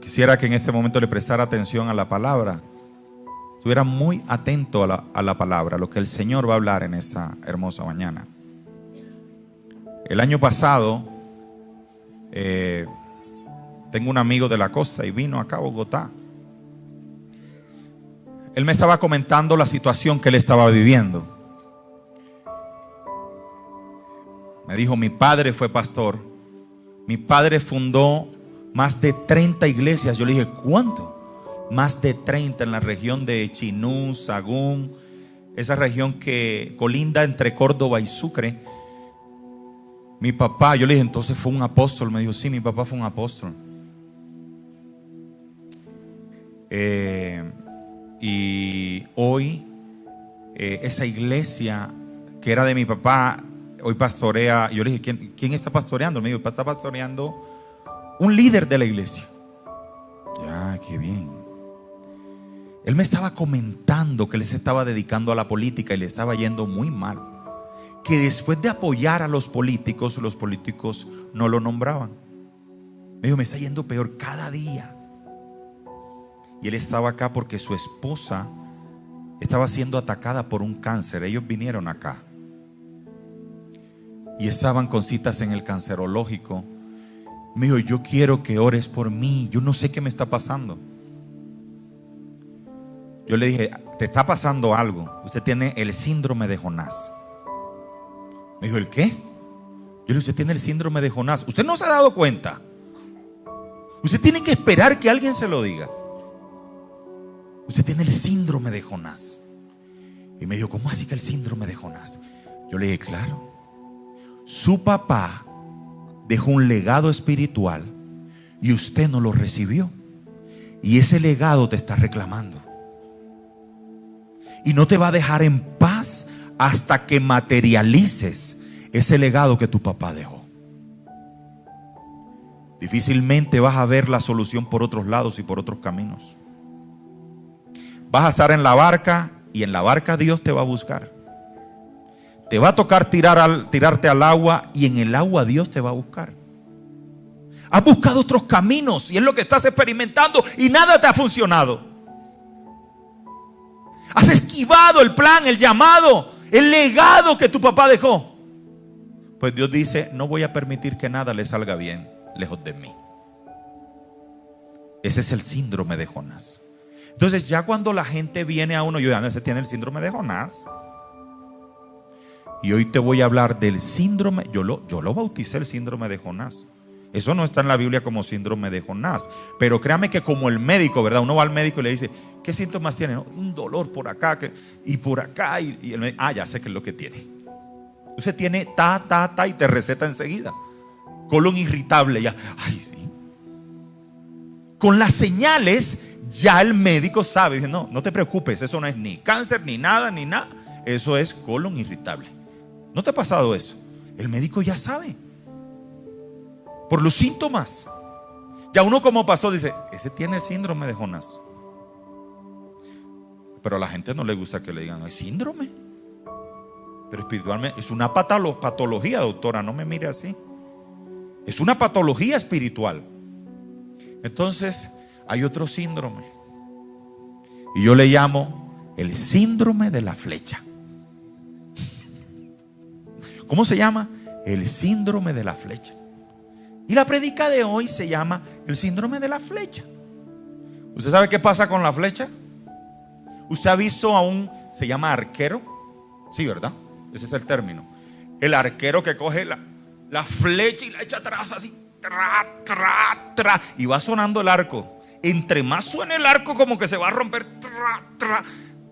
Quisiera que en este momento le prestara atención a la palabra. Estuviera muy atento a la palabra, a lo que el Señor va a hablar en esta hermosa mañana. El año pasado, tengo un amigo de la costa y vino acá a Bogotá. Él me estaba comentando la situación que él estaba viviendo. Me dijo, mi padre fue pastor. Mi padre fundó más de 30 iglesias. Yo le dije, ¿cuánto? Más de 30 en la región de Chinú, Sagún, esa región que colinda entre Córdoba y Sucre. Mi papá, yo le dije, entonces fue un apóstol. Me dijo, sí, mi papá fue un apóstol. Y hoy esa iglesia que era de mi papá, hoy pastorea. Yo le dije, ¿quién está pastoreando? Me dijo, está pastoreando un líder de la iglesia. Ya, qué bien. Él me estaba comentando que él se estaba dedicando a la política y le estaba yendo muy mal. Que después de apoyar a los políticos no lo nombraban. Me dijo, me está yendo peor cada día. Y él estaba acá porque su esposa estaba siendo atacada por un cáncer. Ellos vinieron acá y estaban con citas en el cancerológico. Me dijo, yo quiero que ores por mí. Yo no sé qué me está pasando. Yo le dije, te está pasando algo. Usted tiene el síndrome de Jonás. Me dijo, ¿el qué? Yo le dije, usted tiene el síndrome de Jonás. Usted no se ha dado cuenta. Usted tiene que esperar que alguien se lo diga. Usted tiene el síndrome de Jonás. Y me dijo, ¿cómo así que el síndrome de Jonás? Yo le dije, claro. Su papá dejó un legado espiritual y usted no lo recibió. Y ese legado te está reclamando. Y no te va a dejar en paz hasta que materialices ese legado que tu papá dejó. Difícilmente vas a ver la solución por otros lados y por otros caminos. Vas a estar en la barca y en la barca Dios te va a buscar. Te va a tocar tirarte al agua y en el agua Dios te va a buscar. Has buscado otros caminos y es lo que estás experimentando y nada te ha funcionado. Has esquivado el plan, el llamado, el legado que tu papá dejó. Pues Dios dice, no voy a permitir que nada le salga bien lejos de mí. Ese es el síndrome de Jonás. Entonces ya cuando la gente viene a uno, yo ya no sé, tiene el síndrome de Jonás. Y hoy te voy a hablar del síndrome, yo lo bauticé el síndrome de Jonás. Eso no está en la Biblia como síndrome de Jonás. Pero créame que como el médico, ¿verdad? Uno va al médico y le dice, ¿qué síntomas tiene? No, un dolor por acá y por acá. Y el médico, ya sé qué es lo que tiene. Usted tiene ta y te receta enseguida. Colon irritable, ya. Ay, sí. Con las señales, ya el médico sabe. Dice, no te preocupes, eso no es ni cáncer, ni nada. Eso es colon irritable. ¿No te ha pasado eso? El médico ya sabe. Por los síntomas. Ya uno como pasó dice, ese tiene síndrome de Jonás. Pero a la gente no le gusta que le digan, ¿hay síndrome? Pero espiritualmente es una patología, doctora, no me mire así. Es una patología espiritual. Entonces hay otro síndrome. Y yo le llamo el síndrome de la flecha. ¿Cómo se llama? El síndrome de la flecha. Y la prédica de hoy se llama el síndrome de la flecha. ¿Usted sabe qué pasa con la flecha? ¿Usted ha visto se llama arquero? Sí, ¿verdad? Ese es el término. El arquero que coge la flecha y la echa atrás así. Y va sonando el arco. Entre más suene el arco, como que se va a romper.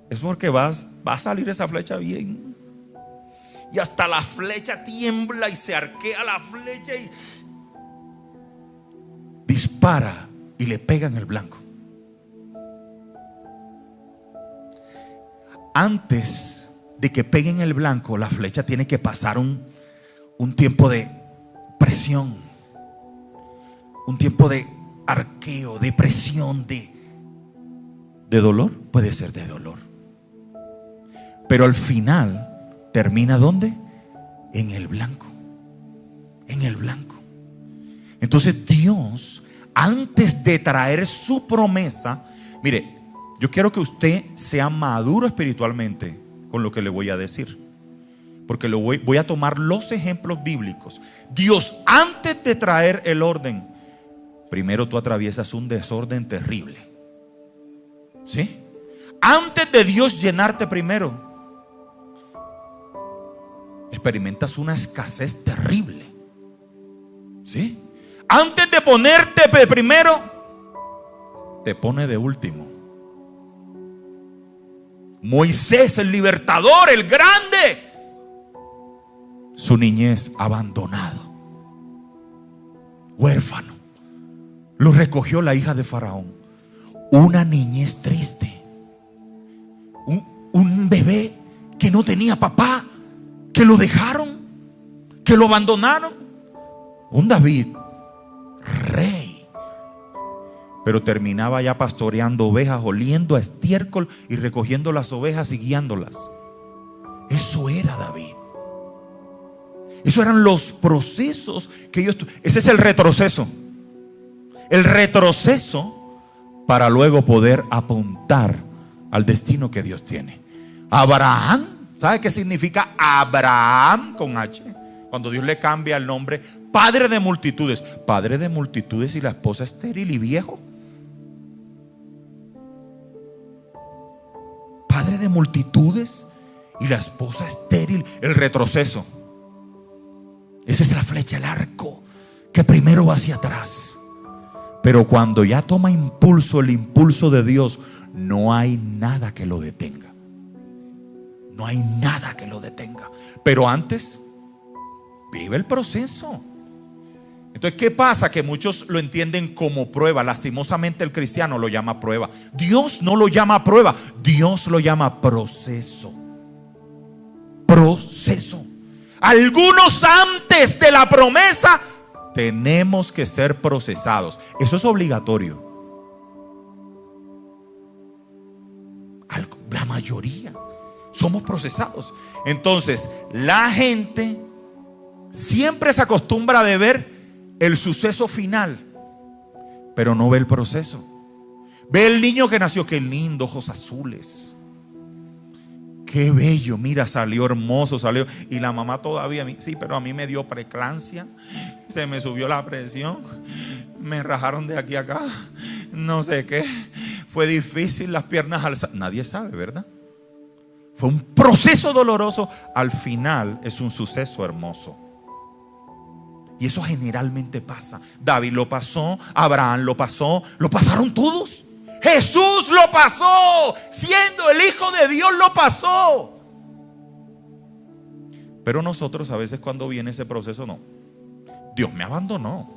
Es porque va a salir esa flecha bien. Y hasta la flecha tiembla y se arquea la flecha y dispara y le pega en el blanco. Antes de que pegue en el blanco, la flecha tiene que pasar un tiempo de presión, un tiempo de arqueo, de presión, de dolor. Puede ser de dolor, pero al final termina ¿dónde? En el blanco. En el blanco. Entonces Dios antes de traer su promesa, mire, yo quiero que usted sea maduro espiritualmente con lo que le voy a decir, porque voy a tomar los ejemplos bíblicos. Dios, antes de traer el orden, primero tú atraviesas un desorden terrible, ¿sí? Antes de Dios llenarte primero, experimentas una escasez terrible, ¿sí? Antes de ponerte de primero, te pone de último. Moisés, el libertador, el grande, su niñez abandonado, huérfano, lo recogió la hija de Faraón. Una niñez triste, un bebé que no tenía papá, que lo dejaron, que lo abandonaron. Un David, rey, pero terminaba ya pastoreando ovejas, oliendo a estiércol y recogiendo las ovejas y guiándolas. Eso era David. Esos eran los procesos que ellos. Ese es el retroceso. El retroceso para luego poder apuntar al destino que Dios tiene. Abraham, ¿sabe qué significa Abraham con H? Cuando Dios le cambia el nombre, padre de multitudes. Padre de multitudes y la esposa estéril y viejo. Padre de multitudes y la esposa estéril. El retroceso. Esa es la flecha, el arco, que primero va hacia atrás. Pero cuando ya toma impulso, el impulso de Dios, no hay nada que lo detenga. No hay nada que lo detenga. Pero antes, vive el proceso. Entonces, ¿qué pasa? Que muchos lo entienden como prueba. Lastimosamente el cristiano lo llama prueba. Dios no lo llama prueba, Dios lo llama proceso. Proceso. Algunos antes de la promesa tenemos que ser procesados. Eso es obligatorio. La mayoría somos procesados. Entonces, la gente siempre se acostumbra a ver el suceso final, pero no ve el proceso. Ve el niño que nació, qué lindo, ojos azules, qué bello, mira, salió hermoso, salió. Y la mamá todavía, sí, pero a mí me dio preeclampsia, se me subió la presión, me rajaron de aquí a acá, no sé qué, fue difícil las piernas alzadas. Nadie sabe, ¿verdad? Fue un proceso doloroso. Al final es un suceso hermoso. Y eso generalmente pasa. David lo pasó, Abraham lo pasó, lo pasaron todos. Jesús lo pasó, siendo el Hijo de Dios lo pasó. Pero nosotros a veces cuando viene ese proceso, no, Dios me abandonó.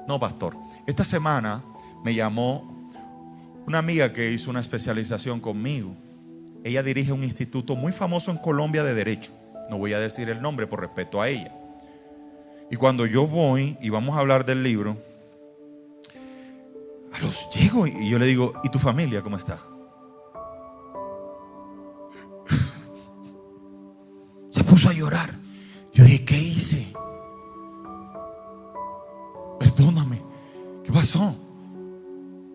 No, pastor, esta semana me llamó una amiga que hizo una especialización conmigo. Ella dirige un instituto muy famoso en Colombia de derecho. No voy a decir el nombre por respeto a ella. Y cuando yo voy y vamos a hablar del libro, a los llego y yo le digo, ¿y tu familia cómo está? Se puso a llorar. Yo dije, ¿qué hice? Perdóname, ¿qué pasó?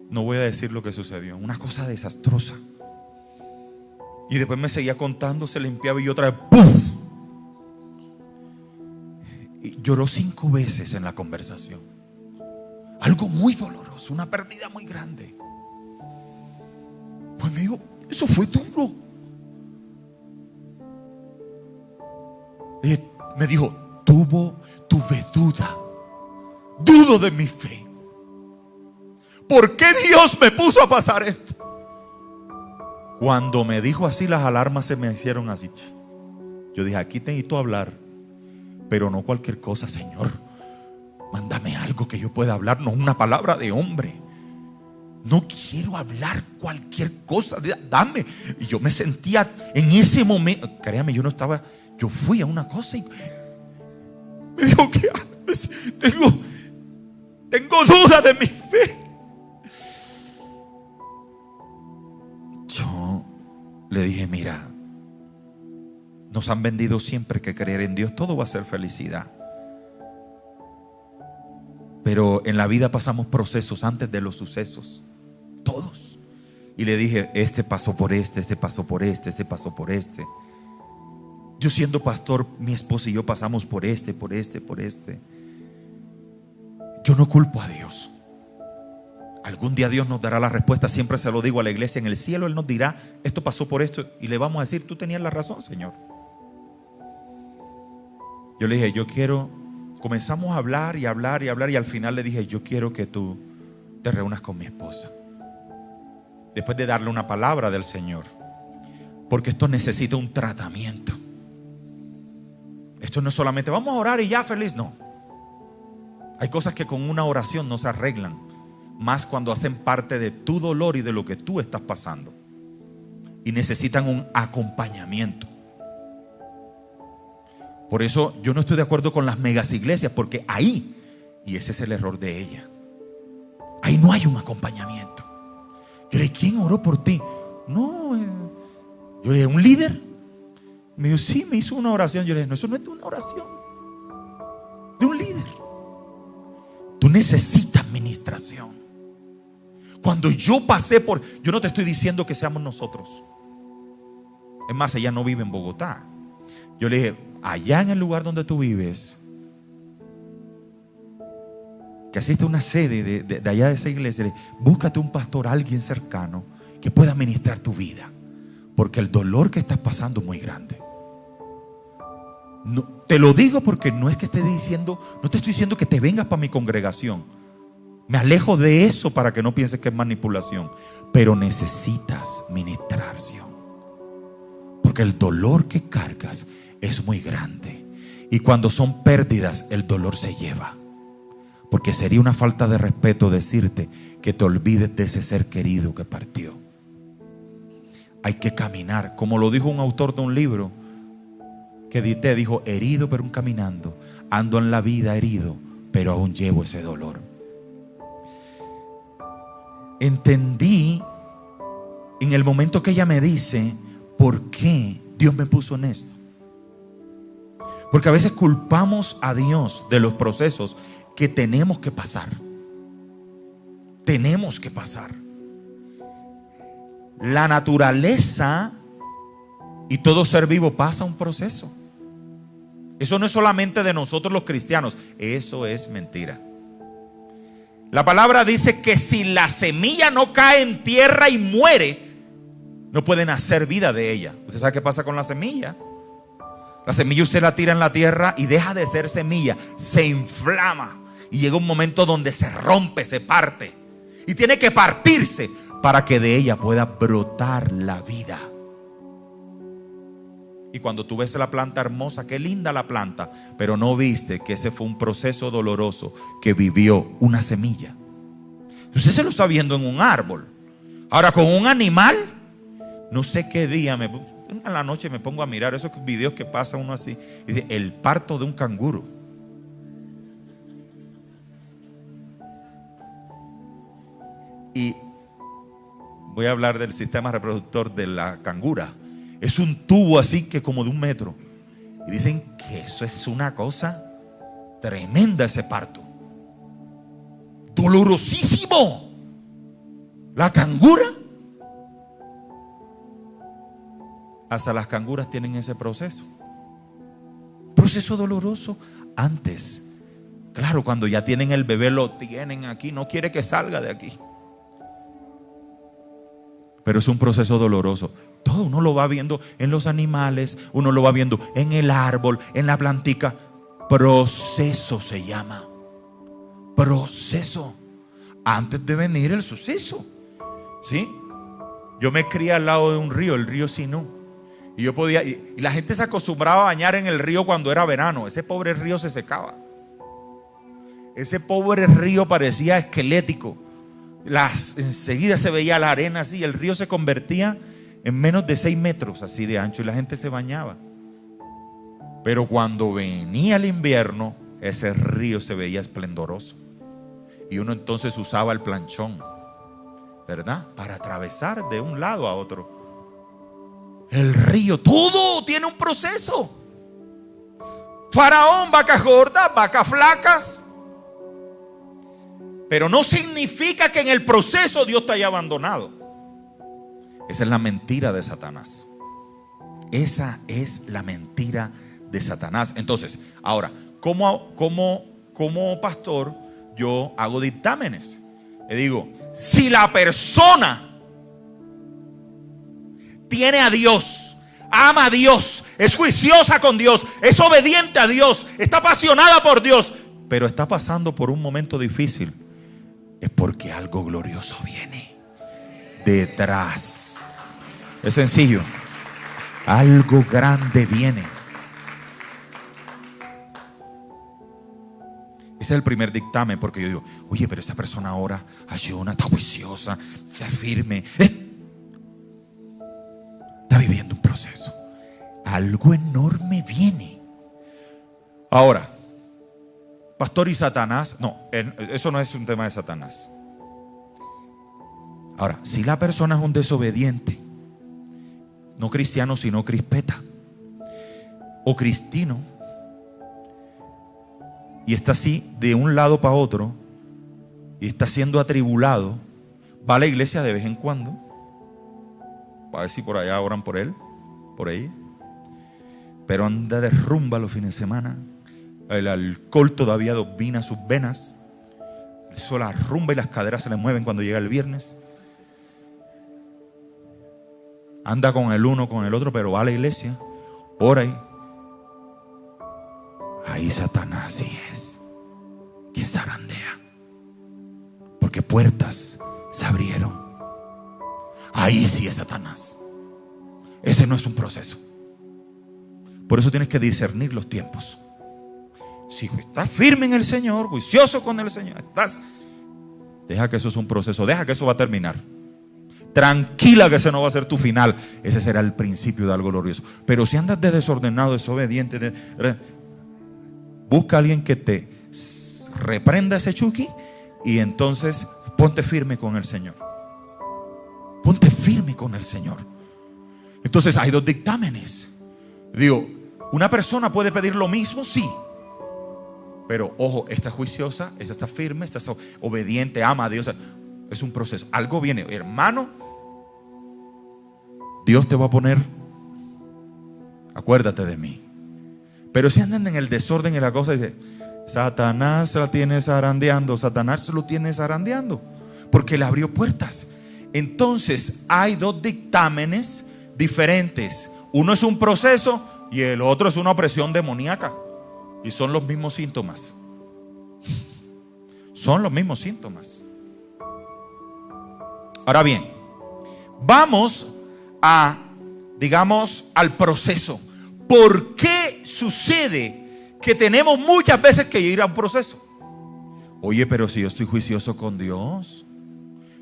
No voy a decir lo que sucedió. Una cosa desastrosa. Y después me seguía contando, se limpiaba y otra vez ¡pum! Y lloró 5 veces en la conversación. Algo muy doloroso, una pérdida muy grande. Pues me dijo, eso fue duro. Y me dijo, tuve duda. Dudo de mi fe. ¿Por qué Dios me puso a pasar esto? Cuando me dijo así, las alarmas se me hicieron así. Yo dije, aquí necesito hablar, pero no cualquier cosa, Señor. Mándame algo que yo pueda hablar, no una palabra de hombre. No quiero hablar cualquier cosa, dame. Y yo me sentía en ese momento, créame, yo fui a una cosa y me dijo, ¿qué haces? Tengo duda de mi fe. Yo le dije, mira, nos han vendido siempre que creer en Dios todo va a ser felicidad. Pero en la vida pasamos procesos antes de los sucesos. Todos. Y le dije, este pasó por este pasó por este pasó por este. Yo siendo pastor, mi esposa y yo pasamos por este. Yo no culpo a Dios. Algún día Dios nos dará la respuesta. Siempre se lo digo a la iglesia. En el cielo Él nos dirá, esto pasó por esto. Y le vamos a decir, tú tenías la razón, Señor. Yo le dije, comenzamos a hablar. Y al final le dije, yo quiero que tú te reúnas con mi esposa. Después de darle una palabra del Señor. Porque esto necesita un tratamiento. Esto no es solamente vamos a orar y ya feliz, no. Hay cosas que con una oración no se arreglan, más cuando hacen parte de tu dolor y de lo que tú estás pasando, y necesitan un acompañamiento. Por eso yo no estoy de acuerdo con las megas iglesias, porque ahí, y ese es el error de ella, ahí no hay un acompañamiento. Yo le dije, ¿quién oró por ti? No, yo le dije, ¿un líder? Me dijo, sí, me hizo una oración. Yo le dije, no, eso no es de una oración, de un líder. Tú necesitas ministración. Cuando yo pasé por, yo no te estoy diciendo que seamos nosotros. Es más, ella no vive en Bogotá. Yo le dije, allá en el lugar donde tú vives, que asiste a una sede de allá de esa iglesia, le dije, búscate un pastor, alguien cercano que pueda ministrar tu vida, porque el dolor que estás pasando es muy grande. No, te lo digo porque no es que esté diciendo, no te estoy diciendo que te vengas para mi congregación. Me alejo de eso para que no pienses que es manipulación. Pero necesitas ministración, porque el dolor que cargas es muy grande. Y cuando son pérdidas, el dolor se lleva. Porque sería una falta de respeto decirte que te olvides de ese ser querido que partió. Hay que caminar, como lo dijo un autor de un libro que edité, dijo, herido pero aún caminando, ando en la vida herido, pero aún llevo ese dolor. Entendí en el momento que ella me dice, ¿por qué Dios me puso en esto? Porque a veces culpamos a Dios de los procesos que tenemos que pasar. Tenemos que pasar. La naturaleza y todo ser vivo pasa un proceso. Eso no es solamente de nosotros los cristianos. Eso es mentira. La palabra dice que si la semilla no cae en tierra y muere, no puede nacer vida de ella. ¿Usted sabe qué pasa con la semilla? La semilla usted la tira en la tierra y deja de ser semilla, se inflama y llega un momento donde se rompe, se parte y tiene que partirse para que de ella pueda brotar la vida. Y cuando tú ves la planta hermosa, qué linda la planta, pero no viste que ese fue un proceso doloroso que vivió una semilla. Usted se lo está viendo en un árbol. Ahora con un animal, no sé qué día, en la noche me pongo a mirar esos videos que pasa uno así y dice, el parto de un canguro. Y voy a hablar del sistema reproductor de la cangura. Es un tubo así que como de 1 metro. Y dicen que eso es una cosa tremenda, ese parto. Dolorosísimo. La cangura. Hasta las canguras tienen ese proceso. Proceso doloroso antes. Claro, cuando ya tienen el bebé, lo tienen aquí, no quiere que salga de aquí. Pero es un proceso doloroso. Todo uno lo va viendo en los animales, uno lo va viendo en el árbol, en la plantica. Proceso se llama. Proceso. Antes de venir el suceso. ¿Sí? Yo me crié al lado de un río, el río Sinú. Y yo podía, y la gente se acostumbraba a bañar en el río cuando era verano. Ese pobre río se secaba. Ese pobre río parecía esquelético. Enseguida se veía la arena así. El río se convertía en menos de 6 metros así de ancho y la gente se bañaba. Pero cuando venía el invierno, ese río se veía esplendoroso. Y uno entonces usaba el planchón, ¿verdad? Para atravesar de un lado a otro. El río, todo tiene un proceso. Faraón, vacas gordas, vacas flacas. Pero no significa que en el proceso Dios te haya abandonado. Esa es la mentira de Satanás. Esa es la mentira de Satanás. Entonces, ahora, como pastor, yo hago dictámenes. Le digo, si la persona tiene a Dios, ama a Dios, es juiciosa con Dios, es obediente a Dios, está apasionada por Dios, pero está pasando por un momento difícil, es porque algo glorioso viene detrás. Es sencillo. Algo grande viene. Ese es el primer dictamen, porque yo digo, oye, pero esa persona ahora ayuna, está juiciosa, está firme, está viviendo un proceso. Algo enorme viene. Ahora, pastor, y Satanás, no, eso no es un tema de Satanás. Ahora, si la persona es un desobediente, no cristiano sino crispeta, o cristino, y está así de un lado para otro, y está siendo atribulado, va a la iglesia de vez en cuando, para ver si por allá oran por él, por ella, pero anda de rumba los fines de semana. El alcohol todavía domina sus venas, eso la rumba y las caderas se le mueven cuando llega el viernes. Anda con el uno, con el otro, pero va a la iglesia, ora y ahí Satanás sí es quien zarandea, porque puertas se abrieron. Ahí sí es Satanás. Ese no es un proceso. Por eso tienes que discernir los tiempos. Si estás firme en el Señor, juicioso con el Señor, deja que eso es un proceso, deja que eso va a terminar. Tranquila que ese no va a ser tu final. Ese será el principio de algo glorioso. Pero si andas de desordenado, desobediente, busca a alguien que te reprenda ese chuki, y entonces ponte firme con el Señor. Ponte firme con el Señor. Entonces hay dos dictámenes. Digo, una persona puede pedir lo mismo, sí, pero ojo, esta es juiciosa, esta está firme, esta es obediente, ama a Dios. Es un proceso, algo viene, hermano. Dios te va a poner, acuérdate de mí. Pero si andan en el desorden y la cosa, dice, Satanás la tiene zarandeando, Satanás lo tiene zarandeando, porque le abrió puertas. Entonces hay dos dictámenes diferentes. Uno es un proceso y el otro es una opresión demoníaca. Y son los mismos síntomas. Son los mismos síntomas. Ahora bien, vamos al proceso. ¿Por qué sucede que tenemos muchas veces que ir a un proceso? Oye, pero si yo estoy juicioso con Dios,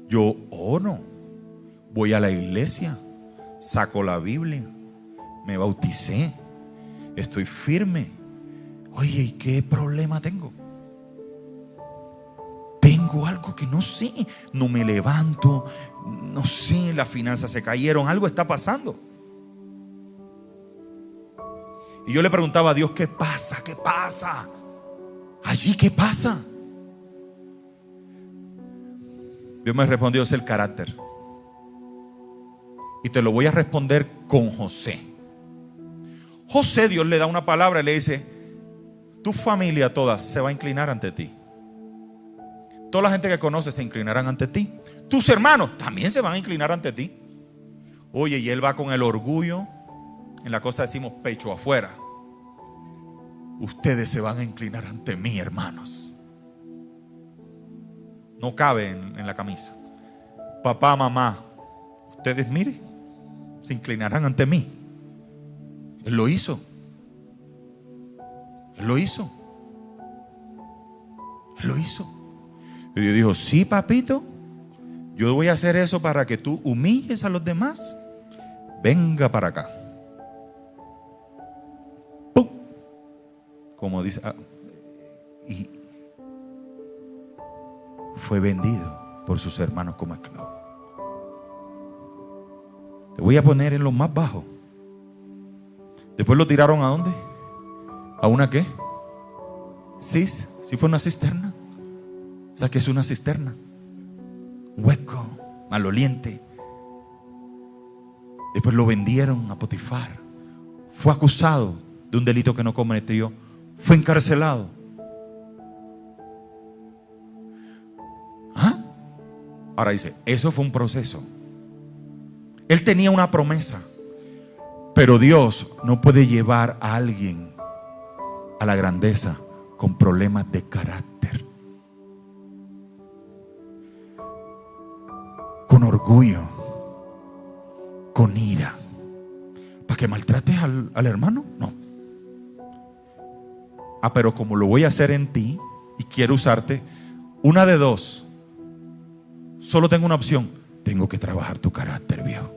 yo oro, voy a la iglesia, saco la Biblia, me bauticé, estoy firme. Oye, ¿y qué problema tengo? Tengo algo que no sé, no me levanto, no sé, las finanzas se cayeron, algo está pasando. Y yo le preguntaba a Dios, ¿qué pasa? ¿Qué pasa? Allí, ¿qué pasa? Dios me respondió, es el carácter. Y te lo voy a responder con José. José, Dios le da una palabra y le dice, tu familia toda se va a inclinar ante ti. Toda la gente que conoces se inclinarán ante ti. Tus hermanos también se van a inclinar ante ti. Oye, y él va con el orgullo. En la cosa decimos pecho afuera. Ustedes se van a inclinar ante mí, hermanos. No cabe en la camisa. Papá, mamá, ustedes miren, se inclinarán ante mí. Él lo hizo. Él lo hizo. Él lo hizo. Y Dios dijo, sí, papito, yo voy a hacer eso para que tú humilles a los demás. Venga para acá. ¡Pum! Como dice, y fue vendido por sus hermanos como esclavo. Te voy a poner en lo más bajo. Después lo tiraron ¿a dónde? ¿A una qué? ¿Sí fue una cisterna? ¿Sabes qué es una cisterna? Hueco, maloliente. Después lo vendieron a Potifar. Fue acusado de un delito que no cometió. Fue encarcelado. ¿Ah? Ahora dice, eso fue un proceso. Él tenía una promesa. Pero Dios no puede llevar a alguien a la grandeza con problemas de carácter, con orgullo, con ira. ¿Para que maltrates al hermano? No. Pero como lo voy a hacer en ti y quiero usarte, una de dos. Solo tengo una opción. Tengo que trabajar tu carácter, viejo.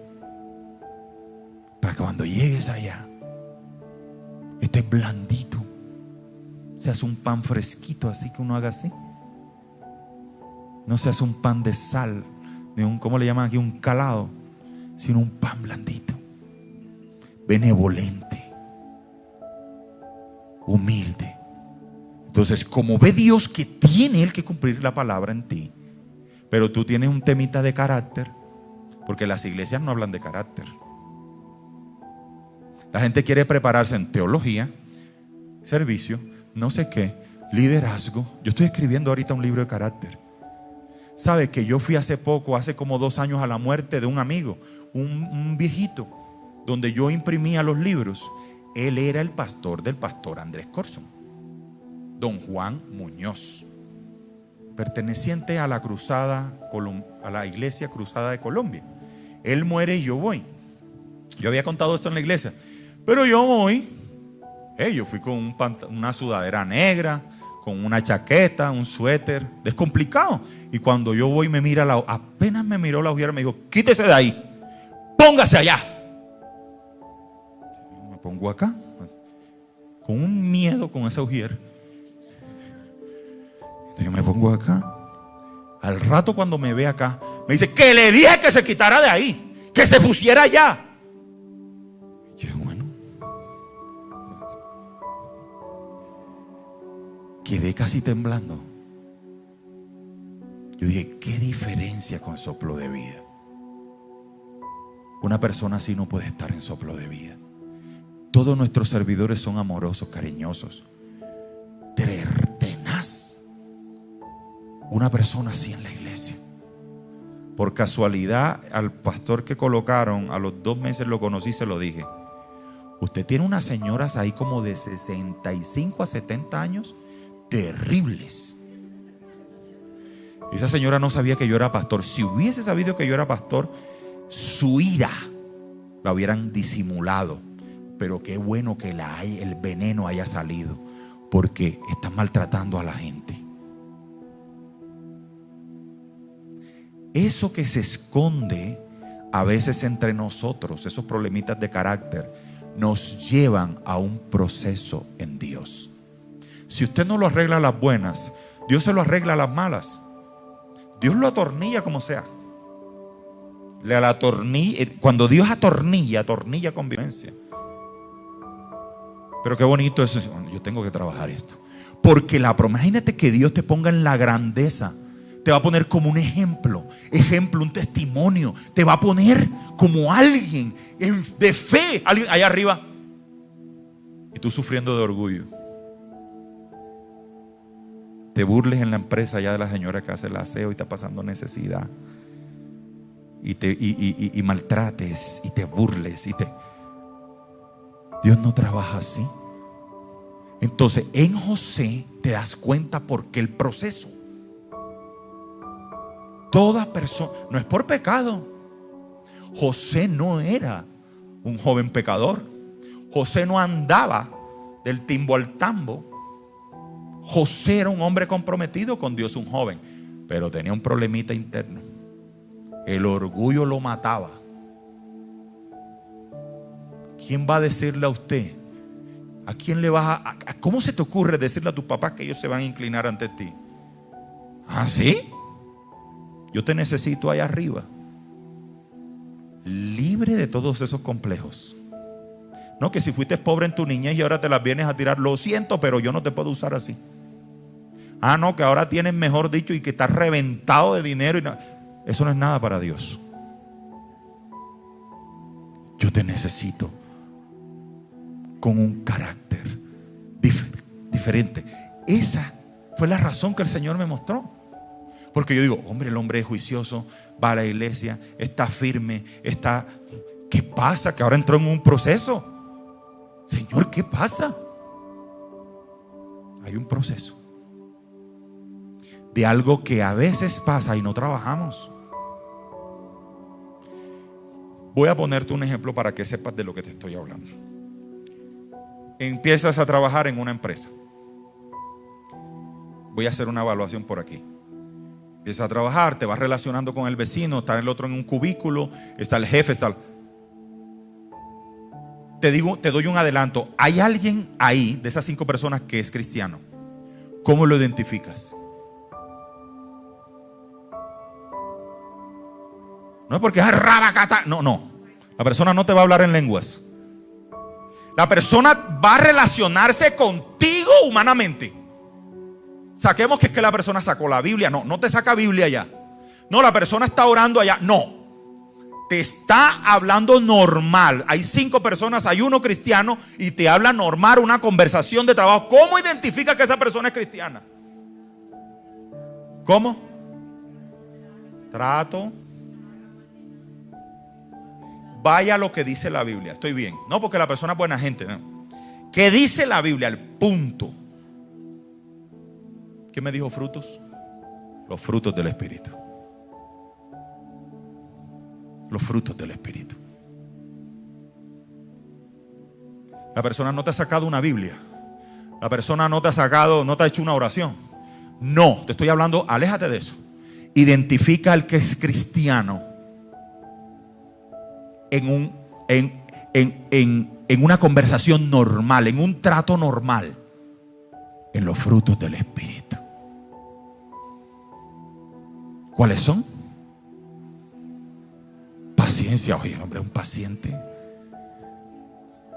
Para que cuando llegues allá, estés blandito. Seas un pan fresquito, así que uno haga así. No seas un pan de sal, ni un, ¿cómo le llaman aquí? Un calado, sino un pan blandito, benevolente, humilde. Entonces, como ve Dios que tiene Él que cumplir la palabra en ti, pero tú tienes un temita de carácter, porque las iglesias no hablan de carácter. La gente quiere prepararse en teología, servicio, no sé qué, liderazgo. Yo estoy escribiendo ahorita un libro de carácter. ¿Sabe que yo fui hace como 2 años a la muerte de un amigo, un viejito, donde yo imprimía los libros? Él era el pastor del pastor Andrés Corson, don Juan Muñoz, perteneciente a la cruzada, a la iglesia cruzada de Colombia. Él muere y yo voy. Yo había contado esto en la iglesia, pero yo voy. Yo fui con una sudadera negra, con una chaqueta, un suéter, descomplicado. Y cuando yo voy me mira, apenas me miró la ujera, me dijo, quítese de ahí, póngase allá. Me pongo acá, con un miedo con esa ujera. Entonces yo me pongo acá. Al rato cuando me ve acá, me dice, que le dije que se quitara de ahí, que se pusiera allá. Y yo, bueno, quedé casi temblando. Yo dije, qué diferencia con soplo de vida. Una persona así no puede estar en soplo de vida. Todos nuestros servidores son amorosos, cariñosos, tenaz. Una persona así en la iglesia. Por casualidad, al pastor que colocaron, a los 2 meses lo conocí, se lo dije. Usted tiene unas señoras ahí como de 65 a 70 años, terribles. Esa señora no sabía que yo era pastor. Si hubiese sabido que yo era pastor, su ira la hubieran disimulado. Pero qué bueno que el veneno haya salido, porque están maltratando a la gente. Eso que se esconde a veces entre nosotros, esos problemitas de carácter, nos llevan a un proceso en Dios. Si usted no lo arregla a las buenas, Dios se lo arregla a las malas. Dios lo atornilla como sea. Cuando Dios atornilla con violencia. Pero qué bonito eso. Yo tengo que trabajar esto. Porque imagínate que Dios te ponga en la grandeza. Te va a poner como un ejemplo, un testimonio. Te va a poner como alguien de fe, alguien allá arriba. Y tú sufriendo de orgullo. Te burles en la empresa ya de la señora que hace el aseo y está pasando necesidad. Y maltrates y te burles. Dios no trabaja así. Entonces en José te das cuenta porque el proceso. Toda persona, no es por pecado. José no era un joven pecador. José no andaba del timbo al tambo. José era un hombre comprometido con Dios, un joven, pero tenía un problemita interno. El orgullo lo mataba. ¿Quién va a decirle a usted? ¿A quién le vas a cómo se te ocurre decirle a tu papá que ellos se van a inclinar ante ti? ¿Ah, sí? Yo te necesito allá arriba, libre de todos esos complejos. No que si fuiste pobre en tu niñez y ahora te las vienes a tirar, lo siento, pero yo no te puedo usar así. Ah, no, que ahora tienes, mejor dicho, y que estás reventado de dinero. Eso no es nada para Dios. Yo te necesito con un carácter diferente. Esa fue la razón que el Señor me mostró. Porque yo digo, hombre, el hombre es juicioso, va a la iglesia, está firme, está... ¿Qué pasa? Que ahora entró en un proceso. Señor, ¿qué pasa? Hay un proceso de algo que a veces pasa y no trabajamos. Voy a ponerte un ejemplo para que sepas de lo que te estoy hablando. Empiezas a trabajar en una empresa. Voy a hacer una evaluación por aquí. Empiezas a trabajar, te vas relacionando con el vecino, está el otro en un cubículo, está el jefe, está... Te doy un adelanto. Hay alguien ahí, de esas 5 personas, que es cristiano. ¿Cómo lo identificas? No es porque es rabacata. No. La persona no te va a hablar en lenguas. La persona va a relacionarse contigo humanamente. Saquemos que es que la persona sacó la Biblia. No te saca Biblia allá. No, la persona está orando allá. No. Te está hablando normal. Hay 5 personas, hay uno cristiano y te habla normal, una conversación de trabajo. ¿Cómo identifica que esa persona es cristiana? ¿Cómo? Trato. Vaya lo que dice la Biblia. Estoy bien. No porque la persona es buena gente. No. ¿Qué dice la Biblia? El punto. ¿Qué me dijo frutos? Los frutos del Espíritu. Los frutos del Espíritu. La persona no te ha sacado una Biblia. La persona no te ha hecho una oración. No, te estoy hablando, aléjate de eso. Identifica al que es cristiano en una conversación normal, en un trato normal, en los frutos del Espíritu. ¿Cuáles son? Paciencia. Oye, el hombre es un paciente.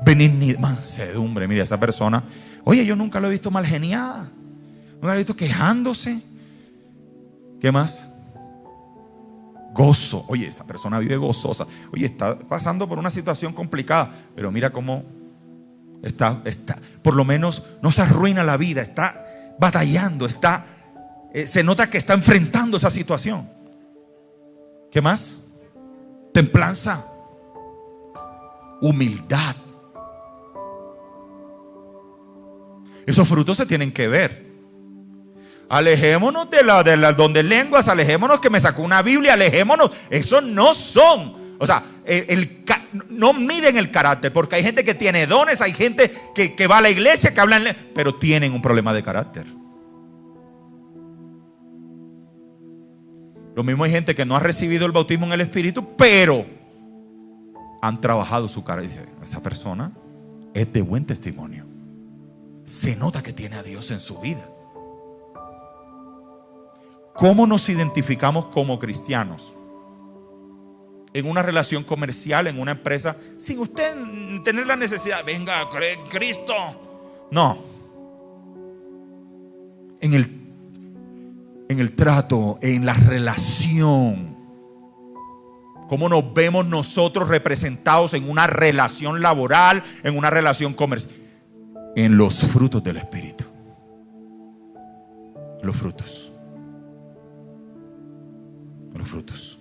Benignidad, mansedumbre. Mira, esa persona, oye, yo nunca lo he visto mal geniada, nunca lo he visto quejándose. ¿Qué más? Gozo. Oye, esa persona vive gozosa. Oye, está pasando por una situación complicada, pero mira cómo está, por lo menos no se arruina la vida, está batallando, se nota que está enfrentando esa situación. ¿Qué más? Templanza, humildad. Esos frutos se tienen que ver. Alejémonos de donde lenguas, alejémonos que me sacó una Biblia, alejémonos. Esos no son. O sea, no miden el carácter, porque hay gente que tiene dones, hay gente que va a la iglesia, que habla pero tienen un problema de carácter. Lo mismo hay gente que no ha recibido el bautismo en el Espíritu, pero han trabajado su carácter. Dice, esa persona es de buen testimonio. Se nota que tiene a Dios en su vida. ¿Cómo nos identificamos como cristianos? En una relación comercial, en una empresa, sin usted tener la necesidad, venga, cree en Cristo. No. En el trato, en la relación. ¿Cómo nos vemos nosotros representados en una relación laboral, en una relación comercial? En los frutos del Espíritu. Los frutos. Los frutos.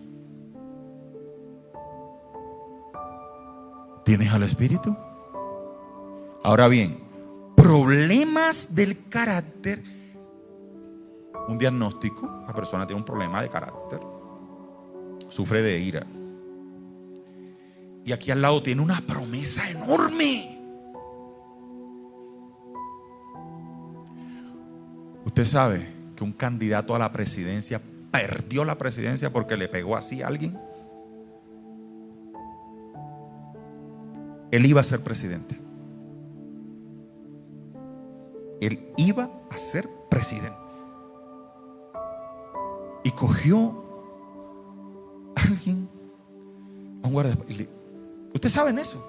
¿Tienes al Espíritu? Ahora bien, problemas del carácter. Un diagnóstico, la persona tiene un problema de carácter, sufre de ira, y aquí al lado tiene una promesa enorme. Usted sabe que un candidato a la presidencia perdió la presidencia porque le pegó así a alguien. Él iba a ser presidente. Él iba a ser presidente. Y cogió a alguien, a un guardaespaldas. ¿Ustedes saben eso?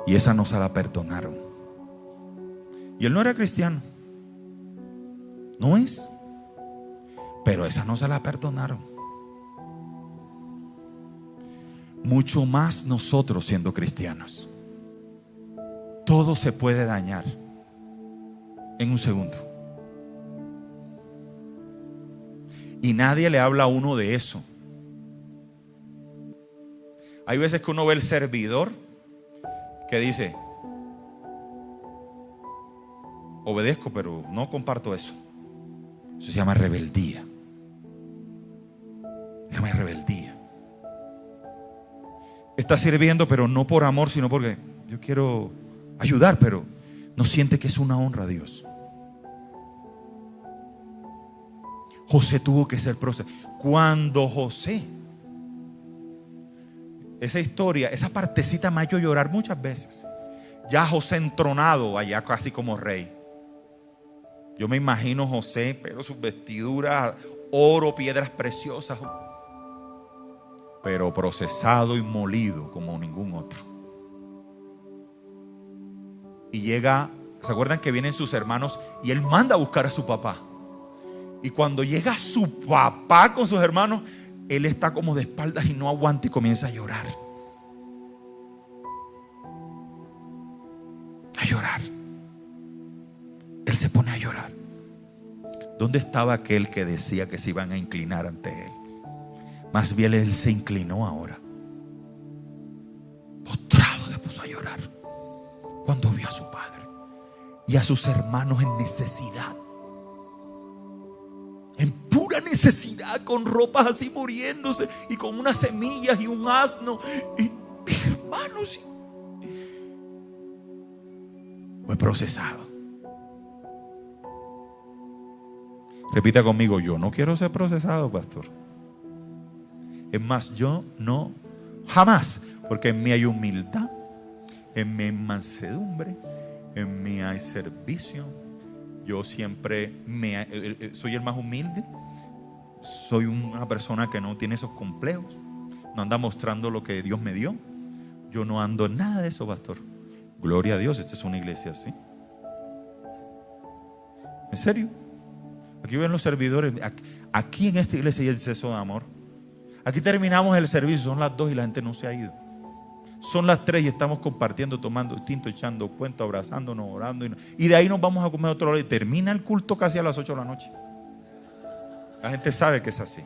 Y esa no se la perdonaron. Y él no era cristiano. No es. Pero esa no se la perdonaron. Mucho más nosotros siendo cristianos. Todo se puede dañar en un segundo. Y nadie le habla a uno de eso. Hay veces que uno ve el servidor que dice: obedezco, pero no comparto eso. Eso se llama rebeldía. Se llama rebeldía. Está sirviendo, pero no por amor, sino porque yo quiero ayudar, pero no siente que es una honra a Dios. José tuvo que ser procesado. Cuando José, esa historia, esa partecita me ha hecho llorar muchas veces. Ya José entronado allá casi como rey. Yo me imagino José, pero sus vestiduras, oro, piedras preciosas, pero procesado y molido como ningún otro. Y llega, ¿se acuerdan que vienen sus hermanos? Y él manda a buscar a su papá. Y cuando llega su papá con sus hermanos, él está como de espaldas y no aguanta y comienza a llorar. A llorar. Él se pone a llorar. ¿Dónde estaba aquel que decía que se iban a inclinar ante él? Más bien él se inclinó ahora. Postrado se puso a llorar cuando vio a su padre y a sus hermanos en necesidad. En pura necesidad, con ropas así muriéndose y con unas semillas y un asno. Y hermanos, fue procesado. Repita conmigo: yo no quiero ser procesado, pastor. Es más, yo no, jamás, porque en mí hay humildad, en mí hay mansedumbre, en mí hay servicio. Yo siempre soy el más humilde. Soy una persona que no tiene esos complejos. No anda mostrando lo que Dios me dio. Yo no ando en nada de eso, pastor. Gloria a Dios, esta es una iglesia así. ¿En serio? Aquí ven los servidores. Aquí en esta iglesia hay exceso de amor. Aquí terminamos el servicio, son las 2 y la gente no se ha ido. Son las 3 y estamos compartiendo, tomando tinto, echando cuento, abrazándonos, orando. Y de ahí nos vamos a comer otro lado. Y termina el culto casi a las 8 de la noche. La gente sabe que es así.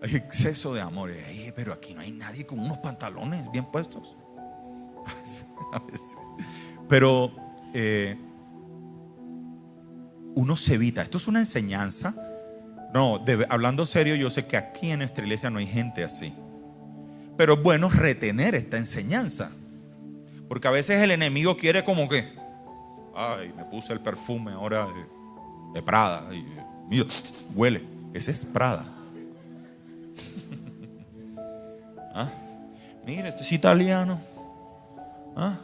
Hay exceso de amor. Pero aquí no hay nadie con unos pantalones bien puestos. A veces. Pero uno se evita. Esto es una enseñanza. No, hablando serio, yo sé que aquí en nuestra iglesia no hay gente así. Pero es bueno retener esta enseñanza. Porque a veces el enemigo quiere como que: ay, me puse el perfume ahora de Prada. Y, mira, huele. Ese es Prada. ¿Ah? Mira, este es italiano. ¿Ah?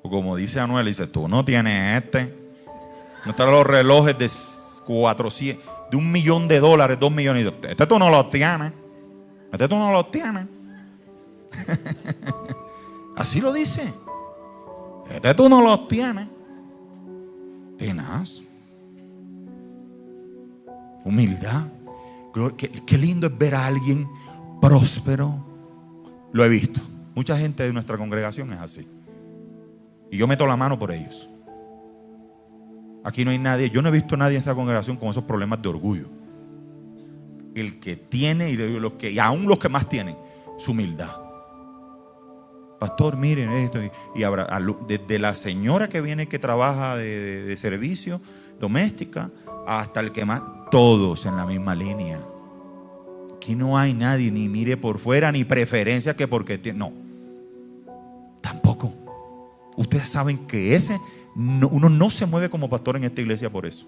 O como dice Anuel, dice: tú no tienes este. No están los relojes de 400, de $1 millón, $2 millones. Este tú no lo tienes. Este tú no lo tienes. Así lo dice. Este tú no lo tienes. Tenaz. Humildad. Qué lindo es ver a alguien próspero. Lo he visto. Mucha gente de nuestra congregación es así. Y yo meto la mano por ellos. Aquí no hay nadie, yo no he visto a nadie en esta congregación con esos problemas de orgullo. El que tiene y aún los que más tienen, su humildad. Pastor, miren esto. Y habrá desde la señora que viene, que trabaja de servicio doméstica, hasta el que más, todos en la misma línea. Aquí no hay nadie, ni mire por fuera, ni preferencia que porque tiene. No, tampoco. Ustedes saben que uno no se mueve como pastor en esta iglesia por eso.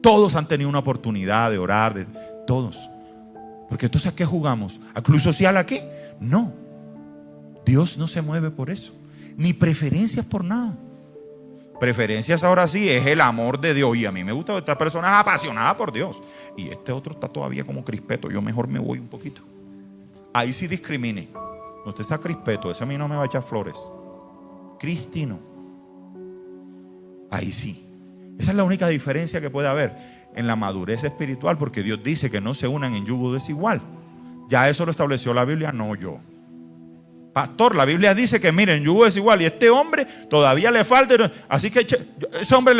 Todos han tenido una oportunidad de orar, todos. Porque entonces, ¿a qué jugamos? ¿A club social aquí? No. Dios no se mueve por eso. Ni preferencias por nada. Preferencias ahora sí es el amor de Dios. Y a mí me gusta, esta persona es apasionada por Dios. Y este otro está todavía como crispeto. Yo mejor me voy un poquito. Ahí sí discrimine. Usted está crispeto, ese a mí no me va a echar flores. Cristino. Ahí sí. Esa es la única diferencia que puede haber en la madurez espiritual, porque Dios dice que no se unan en yugo desigual. Ya eso lo estableció la Biblia, no yo. Pastor, la Biblia dice que miren, yugo desigual, y este hombre todavía le falta. Así que ese hombre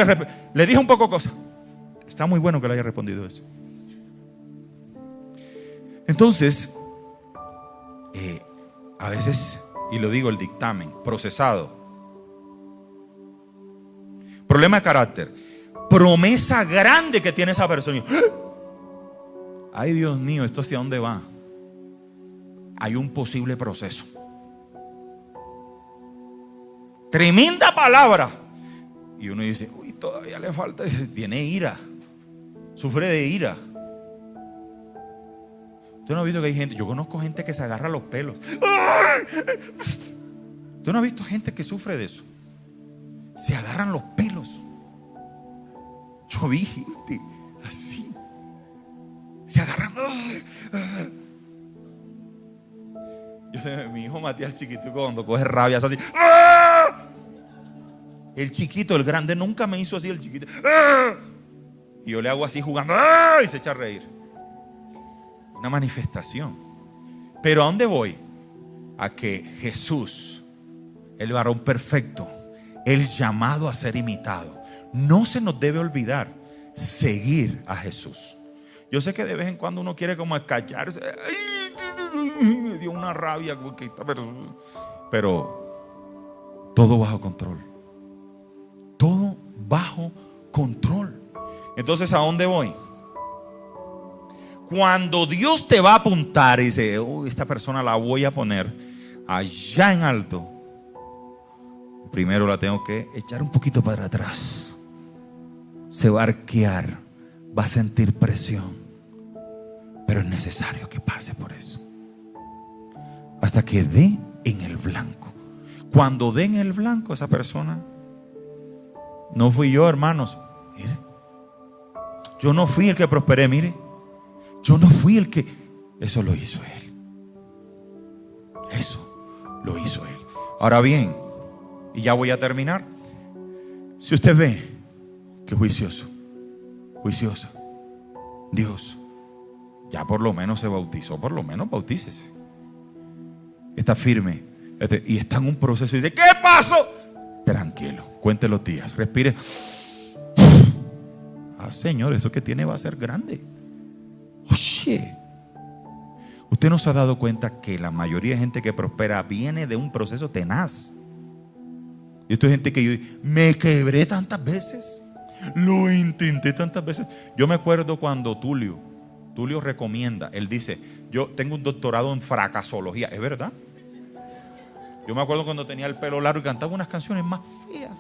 le dijo un poco cosas. Está muy bueno que le haya respondido eso. Entonces, a veces, y lo digo, el dictamen procesado, problema de carácter, promesa grande que tiene esa persona. Ay, Dios mío, ¿esto hacia dónde va? Hay un posible proceso. Tremenda palabra. Y uno dice, uy, todavía le falta. Tiene ira. Sufre de ira. ¿Usted no ha visto que hay gente? Yo conozco gente que se agarra los pelos. ¿Usted no ha visto gente que sufre de eso? Se agarran los pelos. Yo vi gente así. Se agarran. Mi hijo Matías, el chiquito, cuando coge rabia, es así. El chiquito, el grande nunca me hizo así, el chiquito. Y yo le hago así jugando y se echa a reír. Una manifestación. Pero ¿a dónde voy? A que Jesús, el varón perfecto, el llamado a ser imitado, no se nos debe olvidar seguir a Jesús. Yo sé que de vez en cuando uno quiere como escacharse. Me dio una rabia, pero todo bajo control. Todo bajo control. Entonces, ¿a dónde voy? Cuando Dios te va a apuntar y dice, esta persona la voy a poner allá en alto, primero la tengo que echar un poquito para atrás. Se va a arquear, va a sentir presión, pero es necesario que pase por eso hasta que dé en el blanco. Cuando dé en el blanco, esa persona, no fui yo, hermanos, mire, yo no fui el que prosperé, mire, yo no fui el que, eso lo hizo Él. Eso lo hizo Él. Ahora bien, y ya voy a terminar. Si usted ve que juicioso, Dios ya por lo menos se bautizó, por lo menos bautícese. Está firme y está en un proceso y dice, ¿qué pasó? Tranquilo, cuente los días, respire. Señor, eso que tiene va a ser grande. Oye, usted no se ha dado cuenta que la mayoría de gente que prospera viene de un proceso tenaz. Y esto es gente que yo me quebré tantas veces, lo intenté tantas veces. Yo me acuerdo cuando Tulio recomienda, él dice, yo tengo un doctorado en fracasología, ¿es verdad? Yo me acuerdo cuando tenía el pelo largo y cantaba unas canciones más feas.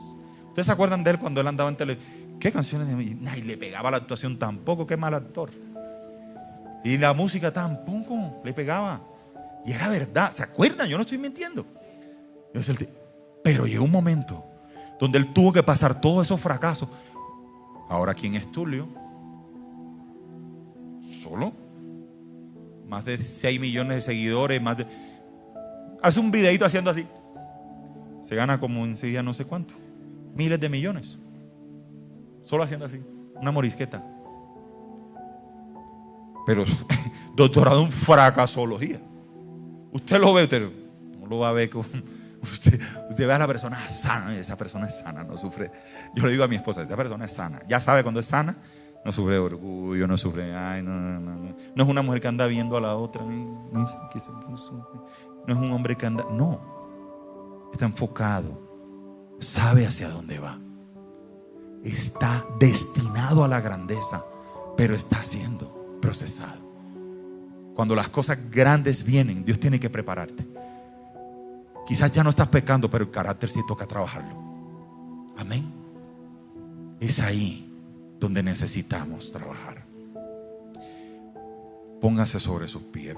¿Ustedes se acuerdan de él cuando él andaba en televisión? ¿Qué canciones? Y le pegaba la actuación tampoco, qué mal actor. Y la música tampoco le pegaba. Y era verdad, ¿se acuerdan? Yo no estoy mintiendo. Pero llegó un momento donde él tuvo que pasar todos esos fracasos. Ahora, ¿quién es Tulio? Solo más de 6 millones de seguidores, hace un videito haciendo así, se gana como enseguida no sé cuánto, miles de millones, solo haciendo así, una morisqueta. Pero doctorado en fracasología. Usted lo ve, usted no lo va a ver como usted ve a la persona sana, y esa persona es sana, no sufre. Yo le digo a mi esposa, esa persona es sana, ya sabe cuando es sana. No sufre de orgullo, no sufre, no es una mujer que anda viendo a la otra, no es un hombre que anda, no, está enfocado, sabe hacia dónde va, está destinado a la grandeza, pero está siendo procesado. Cuando las cosas grandes vienen, Dios tiene que prepararte. Quizás ya no estás pecando, pero el carácter sí toca trabajarlo. Amén. Es ahí donde necesitamos trabajar. Póngase sobre sus pies.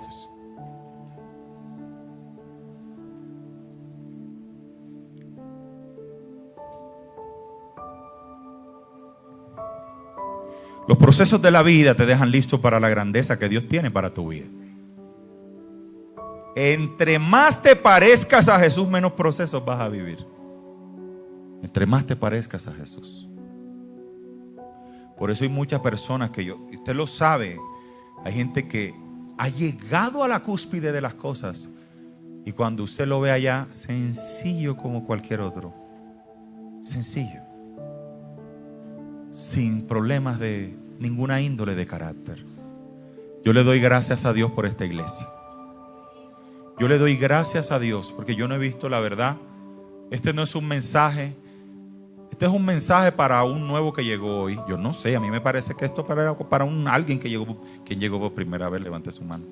Los procesos de la vida te dejan listo para la grandeza que Dios tiene para tu vida. Entre más te parezcas a Jesús, menos procesos vas a vivir. Entre más te parezcas a Jesús. Por eso hay muchas personas que usted lo sabe, hay gente que ha llegado a la cúspide de las cosas y cuando usted lo ve allá, sencillo como cualquier otro. Sencillo. Sin problemas de ninguna índole de carácter. Yo le doy gracias a Dios por esta iglesia. Yo le doy gracias a Dios porque yo no he visto la verdad. Este no es un mensaje. Este es un mensaje para un nuevo que llegó hoy. Yo no sé, a mí me parece que esto para alguien que llegó. ¿Quién llegó por primera vez? Levante su mano.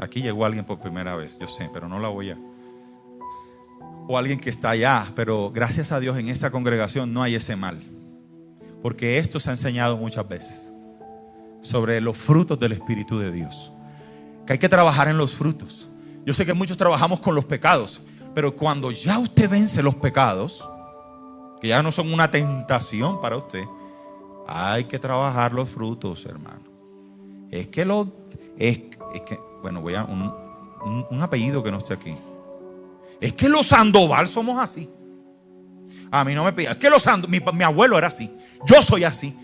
Aquí llegó alguien por primera vez, yo sé, pero no la voy a. O alguien que está allá, pero gracias a Dios en esta congregación no hay ese mal. Porque esto se ha enseñado muchas veces sobre los frutos del Espíritu de Dios. Que hay que trabajar en los frutos. Yo sé que muchos trabajamos con los pecados, pero cuando ya usted vence los pecados, que ya no son una tentación para usted, hay que trabajar los frutos, hermano. Bueno, voy a un apellido que no esté aquí. Es que los Sandoval somos así. A mí no me pida. Es que mi abuelo era así. Yo soy así.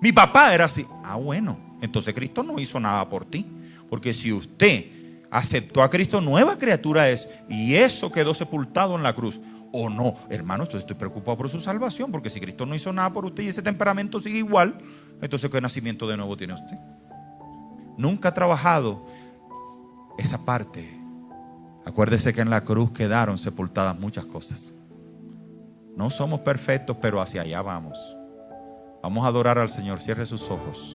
Mi papá era así. Ah, bueno. Entonces Cristo no hizo nada por ti. Porque si usted aceptó a Cristo, nueva criatura es. Y eso quedó sepultado en la cruz. O no, hermano, entonces estoy preocupado por su salvación. Porque si Cristo no hizo nada por usted y ese temperamento sigue igual, entonces ¿qué nacimiento de nuevo tiene usted? Nunca ha trabajado esa parte. Acuérdese que en la cruz quedaron sepultadas muchas cosas. No somos perfectos, pero hacia allá vamos. Vamos a adorar al Señor. Cierre sus ojos.